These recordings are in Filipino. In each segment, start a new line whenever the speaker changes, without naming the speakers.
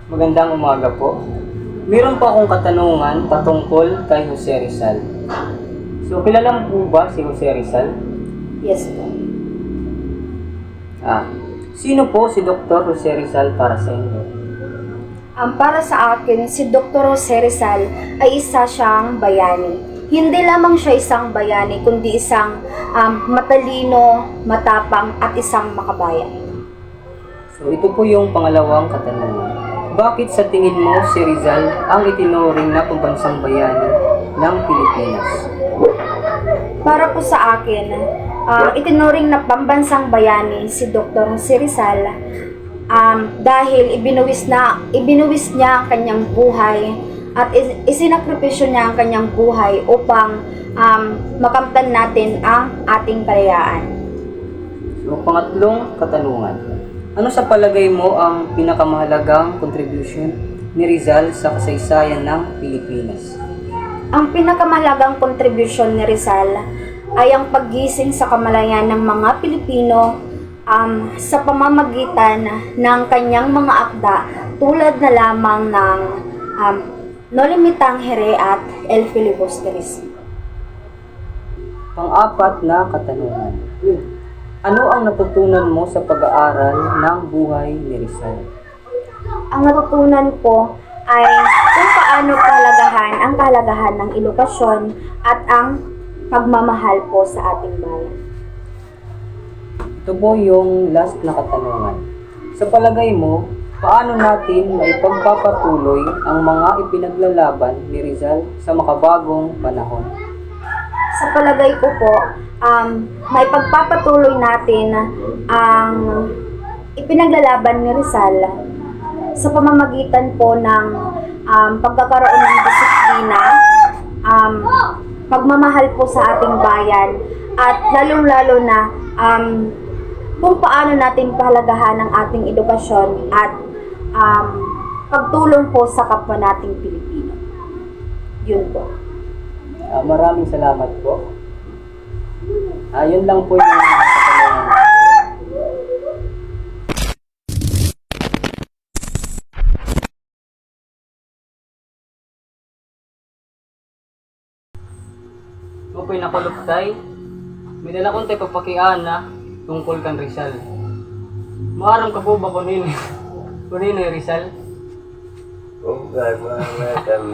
Magandang umaga po. Meron pa akong katanungan patungkol kay Jose Rizal. So, kilala mo po ba si Jose Rizal?
Yes po.
Sino po si Dr. Jose Rizal para sa inyo?
Para sa akin, si Dr. Jose Rizal ay isa siyang bayani. Hindi lamang siya isang bayani, kundi isang matalino, matapang at isang makabayan.
So, ito po yung pangalawang katanungan. Bakit sa tingin mo si Rizal ang itinuring na pambansang bayani ng Pilipinas?
Para po sa akin, itinuring na pambansang bayani si Dr. Jose Rizal dahil ibinuwis niya ang kanyang buhay at isinakripisyo niya ang kanyang buhay upang makamtan natin ang ating kalayaan.
So, pangatlong katanungan. Ano sa palagay mo ang pinakamahalagang contribution ni Rizal sa kasaysayan ng Pilipinas?
Ang pinakamahalagang kontribusyon ni Rizal ay ang paggising sa kamalayan ng mga Pilipino sa pamamagitan ng kanyang mga akda tulad na lamang ng No Limitang Here at El Filibusterismo.
Pang-apat na katanungan. Ano ang natutunan mo sa pag-aaral ng buhay ni Rizal?
Ang natutunan ko ay kung paano ang kahalagahan ng edukasyon at ang pagmamahal po sa ating bayan.
Ito po yung last na katanungan. Sa palagay mo, paano natin maipagpapatuloy ang mga ipinaglalaban ni Rizal sa makabagong panahon?
Sa palagay ko po, maipagpapatuloy natin ang ipinaglalaban ni Rizal sa pamamagitan po ng pagkakaroon ng disiplina, pagmamahal po sa ating bayan, at lalong-lalo na kung paano natin pahalagahan ang ating edukasyon at pagtulong po sa kapwa nating Pilipino. Yun po.
Maraming salamat po. Yun lang po yung katanungan. Ito po yung nakuluptay. May dala kong tayo papakiaan na tungkol kan Rizal. Maaram ka po ba kunin yung Rizal?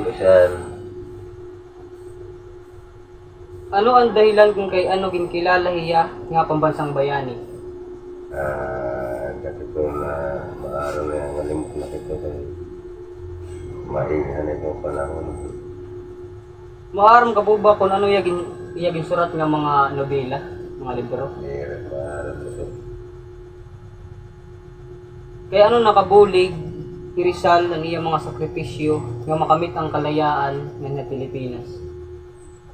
Rizal.
Ano ang dahilan kung kay ano kinkilala hiya nga pambansang bayani?
Kasi po maaraw na yung malimot na kito kay maihan ito panahon.
Maaram ka po ba kung ano iyagin surat nga mga nobela, mga libro?
Meron maaraw ito.
Kaya ano nakabulig ni Rizal ang iyang mga sakripisyo nga makamit ang kalayaan ng Pilipinas?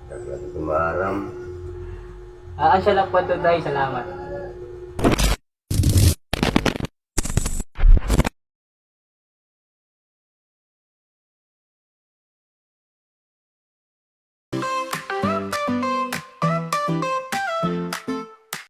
Kasi ito maaraw.
Ansya lang po ito, salamat.